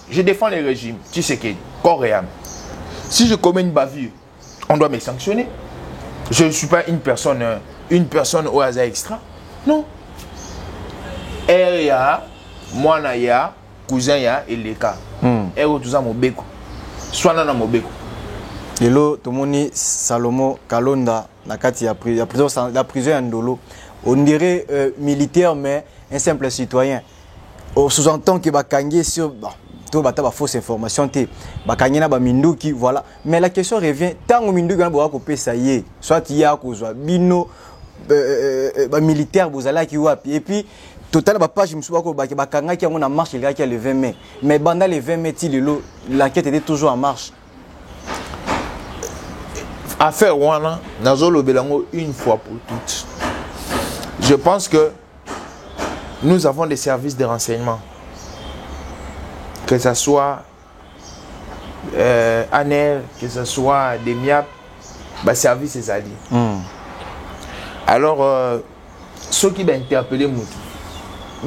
Je défends les régimes, tu sais que corps et âme. Si je commets une bavure, on doit me sanctionner. Je ne suis pas une personne au hasard extra. Non. RIA, moi naya, cousin ya et les cas. Et tout ça mobeko. Soit na mobeko.
Lelo tomoni Salomo Kalonda na kati ya prison ya Ndolo. On dirait militaire mais un simple citoyen. On sous-entend que bakangi sur to bata ba fausse information té bakangi na ba minduki voilà. Mais la question revient tant au minduki na ba ko pesa yé soit ya ko zwa bino ba militaire bozala ki wapi et puis total ba page msuba ko bakanga ki na marche il y a le 20 mai mais pendant le 20 mai l'enquête était toujours en marche.
Affaire wana nazolo belango une fois pour toutes. Je pense que nous avons des services de renseignement, que ce soit ANER, que ce soit des MIAP, bah service c'est ça dit. Alors ceux qui interpellé Moutou,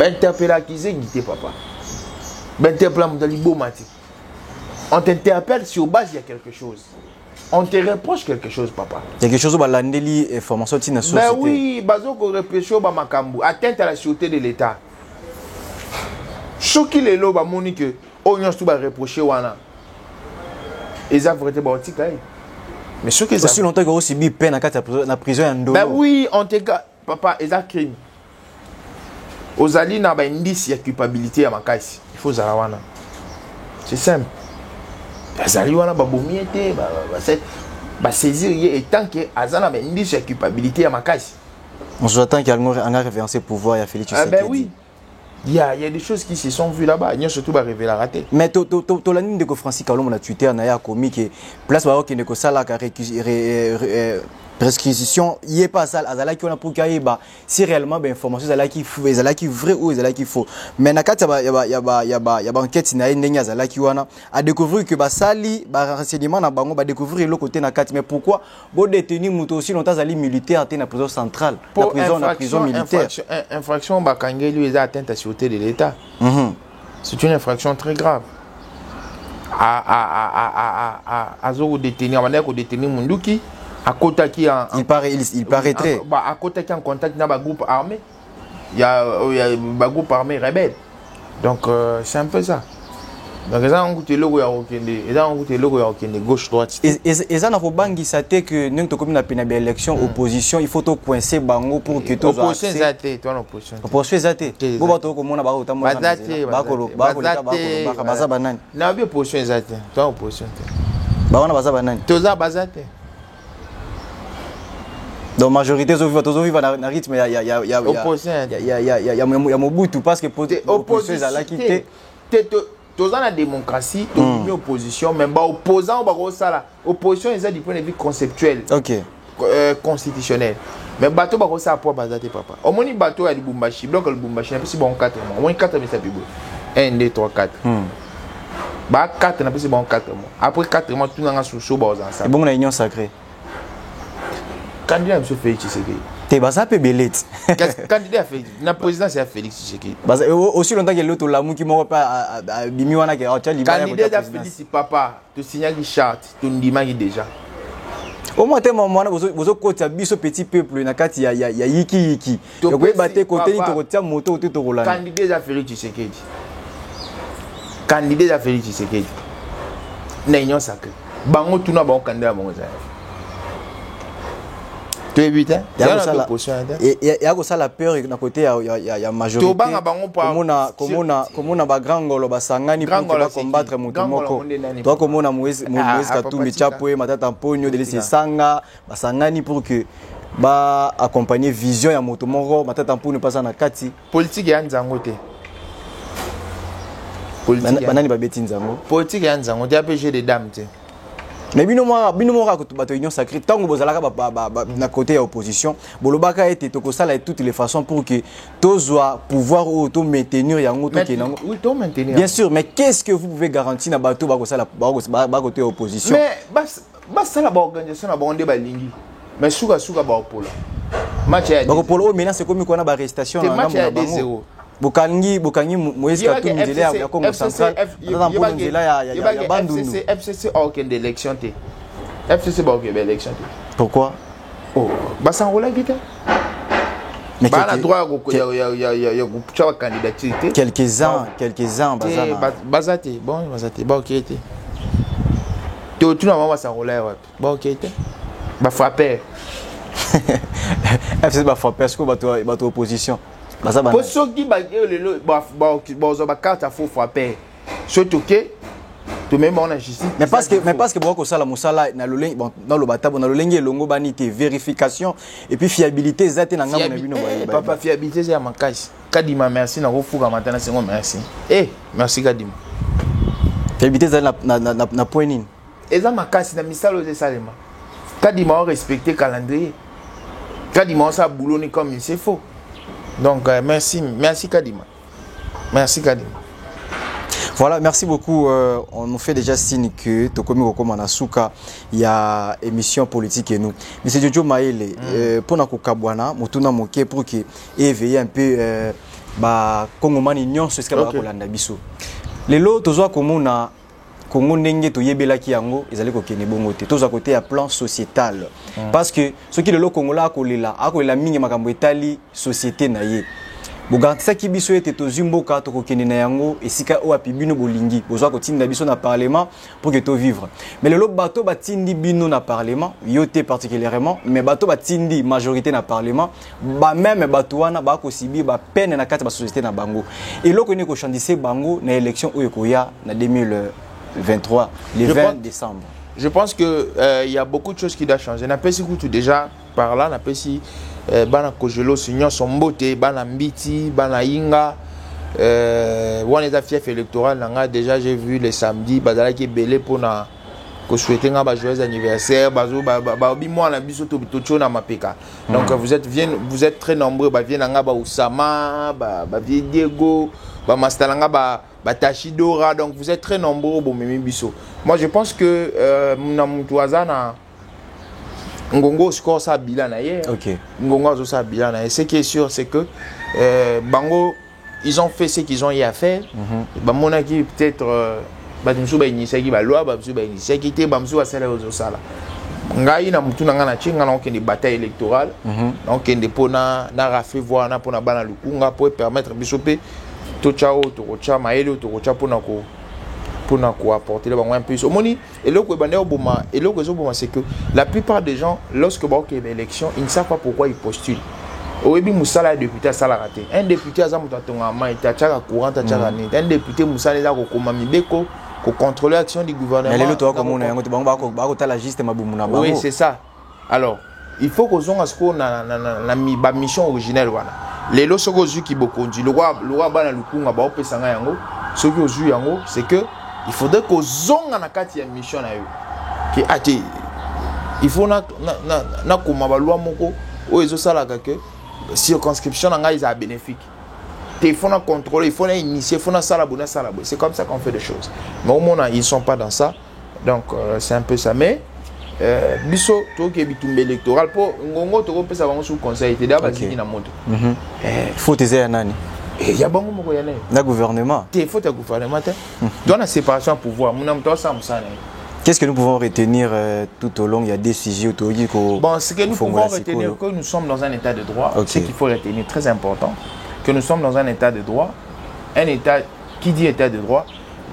interpellé accusé guité papa, interpellé Moutalibo Mati. On t'interpelle sur base il y a quelque chose. On te reproche quelque chose, papa.
Quelque chose où l'andeli information de la société.
Ben oui, bazo ko reproche ba makambu, atteinte à la sûreté de l'État. Ce qui les lo ba moni que on tout ba reprocher wana. Ils ont vrai ba otika. Mais ce que ça
aussi longtemps que aussi bi peine na prison en Ndolo.
Ben oui, on te papa, ils ont crime. Ozali na ba indice ya culpabilité ya makasi. Il faut zala wana. C'est simple. Azali wana ba bomiete ba saisir et tant que azana ba indice de culpabilité à makasi.
On s'attend qu'il y a un référencé pouvoir ya Félix Tshisekedi.
Ben oui. Il y a des choses qui se sont vues là-bas, il y a surtout ba révéler raté.
Mais to la ligne de ko Francis Kalom na Twitter na ya komi que place ba ki ne ko sala ka prescription y est pas ça azala ki on a pour ba si réellement ben information azala ki vrai ou azala ki faux. Mais na kati ya ba enquête na ndenge azala ki wana a découvrir que ba sali ba renseignement na bango ba découvrir le côté na kati. Mais pourquoi bo détenir muto aussi longtemps azali militaire na prison centrale, na prison militaire.
Infraction ba kangé lui atteinte à sûreté de l'État. C'est une infraction très grave. À détenir munduki À côté qui
il paraîtrait.
À côté qui en contact avec un groupe armé. Il y a un groupe armé rebelle. Donc c'est un peu ça. Donc ils ont goûté le gauche droite.
Et ça n'a pas bangi ça que nous comme na pena élection opposition il faut to coincer bango pour que tous
opposition zate toi opposition.
Opposition zate. Bo bato ko mona ba utambo. Baza banani.
Na bi opposition zate. Toi opposition.
Ba wana baza banani.
Toza bazate.
Donc majorité vivent na rythme ya Mobutu parce que
opposition za quitté. Dans la démocratie, dans l'opposition, même opposant opposition ils ont du point de vue conceptuel, constitutionnel. Mais bateau ba ça pour bazater papa. Au moins bateau a Lubumbashi, donc Lubumbashi c'est bon 4 mois. Au moins 4 mais ça pibo. 1 2 3 4. Ba 4 na c'est bon 4 mois. Après 4 mois tout na sous ba ensemble.
Bon na union sacrée.
Candidat monsieur Félix Tshisekedi.
T'es basa pe belette.
Candidat Félix, na président c'est Félix Tshisekedi.
Basa aussi longtemps que l'autre lamu qui moko pas bimi wana ke acha libaya.
Candidat Félix papa, tu signes qui charte, tu ndima qui déjà.
Au moins tellement mwana bozo kota biso petit peuple na kati ya yiki. Yo ko bater côté ni to tia moto to rolanda.
Candidat Félix Tshisekedi. Candidat Félix Tshisekedi. Na union sacrée. Bango tuna ba candidat bango za. Tu es vite, hein? Il
y a ça la peur na côté ya majorité. Comme on a bagrango basangani pour combattre mutumoko. Toi comme on a Moïse Katumbi Chapwe Matata Mponyo de sanga basangani pour que ba accompagner vision ya mutumoko Matata Mponyo pasa na kati.
Politique ya nzango te.
Banani ba beti nzango.
Politique ya nzango te APG de dames te.
Mais bino ka bato union sacrée tango bozalaka na côté ya opposition bolobaka ete tokosala de toutes les façons pour que tozwa pouvoir ou to maintenir yango to kenango.
Oui, to maintenir.
Bien sûr, mais qu'est-ce que vous pouvez garantir na bato bakosala ba côté opposition?
Mais ça la ba organisation na bonde ba lingi. Mais suka ba opola. Match ya.
Ba opolo maintenant c'est comme quoi na ba arrestation na
match ya 2-0.
Bokangi Moïse Katumbi Ndele ya Congo central dans pour Ndela ya Bandundu.
FCC aucune élection té. FCC ba aucune élection té.
Pourquoi?
Oh, ba sans rola guité. Mais ba na droit ya kuchwa candidature té.
Quelques-uns
bazate ba OK té. To tu na mama sans rola wapi. Ba OK té. Ba frapper.
FCC ba frapper parce que ba opposition.
Pour ceux qui ont carte à faux frapper, surtout que tout même on a justice.
Mais parce que beaucoup ça la musala na loleng bon dans le batabo na loleng longo banité vérification et puis fiabilité zate na ngamo na bino ba.
Papa fiabilité c'est à mankashi. Kadima merci na refuga matana c'est merci. Merci Kadima.
Fiabilité na point nini.
Eza makasi na misalo de salema. Kadima on respecter calendrier. Kadima on sa boulot ni comme c'est faux. Donc merci Kadima. Merci Kadima.
Voilà, merci beaucoup. On nous fait déjà signe que Tokomi Kokoma Nasuka, il y a émission politique et nous. Monsieur Jojo Maele, pour na kokabwana, mutuna moke pour que éveiller un peu ba Kongomani nyon ce que ba kolanda biso. Lelo tozwa komona Congo ndenge to yebelaki yango ezali kokene bongo te toza côté ya plan sociétal parce que ce qui le Congolais akolela mingi makambo etali société na ye bogantisa ki biso ete tozimboka to kokene na yango esika o api bino bolingi bozwa kotinda biso na parlement pour que to vivre mais le bato batindi bino na parlement yote particulièrement mais bato batindi majorité na parlement ba même bato wana ba ko sibi ba peine na kati ba société na bango et loko ne ko chandise bango na élection o ekoya na 2023, le 20 décembre.
Je pense que y a beaucoup de choses qui doivent changer. Na pesi kutu déjà par là, na pesi bana kojelo signon son beauté, bana mbiti, bana inga wana za fief électoral nanga déjà j'ai vu le samedi bazala ki belé pour na ko souhaiter nga ba joyeux anniversaire, bazo ba bi moi na biso to na mapeka. Donc vous êtes très nombreux, ba vient nga ba Usama, ba Diego, ba Mastalanga ba Tachidora, donc vous êtes très nombreux au Mimi Bisso. Moi je pense que na Ngongo score ça bilan hier. OK. Ngongo ça bilan hier. Ce qui est sûr c'est que Bango ils ont fait ce qu'ils ont eu à faire. Ba monaki peut-être ba msu ba initié ki ba loi ba msu ba initié ki te ba msu ba sala aux sala. ngai na mutu na ngana chinga na okende bataille électorale na okende pona na rafe voir na pona bana lukunga pour permettre bisope to chao to kocha maele to kocha pona ko apporter le bango un peu omoni eloko ebande oboma eloko ezoboma c'est que la plupart des gens lorsque ba okende élection ils ne savent pas pourquoi ils postulent. Oyebi musala député sala raté un député aza mutu atonga ma itachaka courant tachaka ni un député musala eza ko koma mibeko pour contrôler l'action du gouvernement. Oui, c'est ça. Alors, il faut que nous ayons la mission originelle. Les lois sont qui bokondi. Le roi bana lukunga ba opesanga yango. Ce qui ozu yango, c'est que il faudrait que zonga na kati ya mission na yo. Ki ati il faut na koma ba loi moko o ezo sala ka que circonscription na nga isa bénéfique. Il faut contrôler, il faut initier, il faut salabouner. C'est comme ça qu'on fait des choses. Mais au moment ils ne sont pas dans ça. Donc c'est un peu ça. Mais biso to ke bitumbe électoral pour ngongo to ko pesa bango sous conseil te d'abord zini na moto.
Faut te ya nani?
Il y a bango moko ya nani?
Na gouvernement.
Il faut ta gouvernement te. Dans la séparation pouvoir, mon am to ça musana.
Qu'est-ce que nous pouvons retenir tout au long? Il y a des sujets autour du
bon, ce que nous pouvons retenir que nous sommes dans un état de droit, ce qu'il faut retenir très important. Que nous sommes dans un état de droit. Un état qui dit état de droit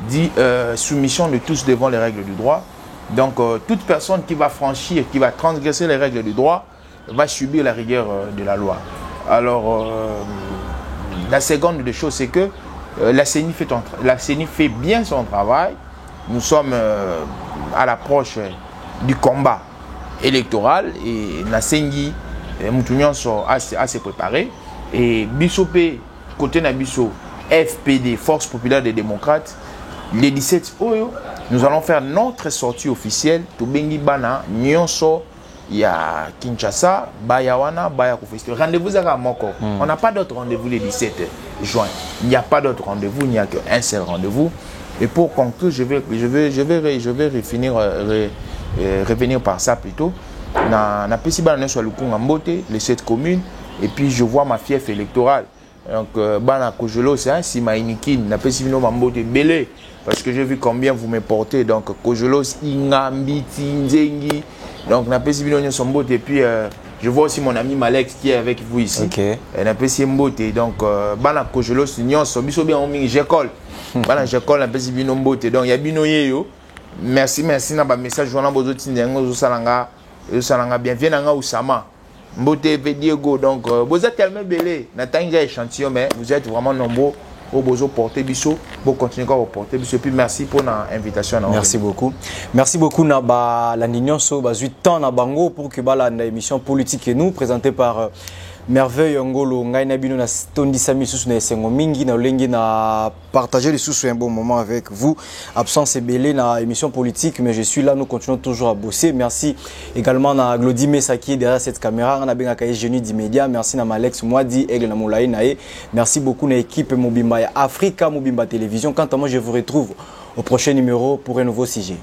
dit soumission de tous devant les règles du droit. Donc toute personne qui va franchir, qui va transgresser les règles du droit va subir la rigueur de la loi. Alors la seconde des choses c'est que la CENI fait bien son travail. Nous sommes à l'approche du combat électoral et la CENI Moutounion sont assez préparés. Et Bissopé, côté Nabiso, FPD, Force Populaire des Démocrates, les 17 Oyo, nous allons faire notre sortie officielle. Tobengi Bana, Nyonso, il y a Kinshasa, Bayawana, Bayako Festival. Rendez-vous à Moko. On n'a pas d'autre rendez-vous le 17 juin. Il n'y a pas d'autre rendez-vous, il n'y a qu'un seul rendez-vous. Et pour conclure, je vais revenir par ça plutôt. Na Pesibana sur le Kongambote, les 7 communes. Et puis je vois ma fief électorale. Donc, Bana Kojolo, c'est un Simainikin, n'a pas si Mambote Belé, parce que j'ai vu combien vous me portez. Donc, Kojolo, Ingambi, Tinzengi, donc n'a pas si Sombote. Et puis, je vois aussi mon ami Malex qui est avec vous ici. N'a pas si Mbote. Donc, Bana Kojolo, c'est Nyon, Sobiso bien, j'école. Bana j'école, n'a pas si Mbote. Donc, il y a Binoye. Merci, n'a pas message, je vois Bozo Tinzengo, Salanga, bien, viens à Oussama. Mbote Diego, donc vous êtes tellement belé, n'attendez échantillon, mais vous êtes vraiment nombreux au besoin porter biso, pour continuer à porter biso. Et puis merci pour l'invitation.
Merci beaucoup. Merci beaucoup Naba la Nignonso, 8 ans na bango pour que la émission politique et nous présentée par Merveille Ngolo ngai na bino na tondi sami susu na esengo mingi na lengi na partager les susu un bon moment avec vous. Absence et belé na émission politique, mais je suis là, nous continuons toujours à bosser. Merci également à Glody Mesa qui est derrière cette caméra, na benga kaye génie d'immédiat. Merci na Malex Mwadi Aigle na Moulaye nae. Merci beaucoup na équipe Mobimba Africa Mobimba Télévision. Quant à moi, je vous retrouve au prochain numéro pour un nouveau sujet.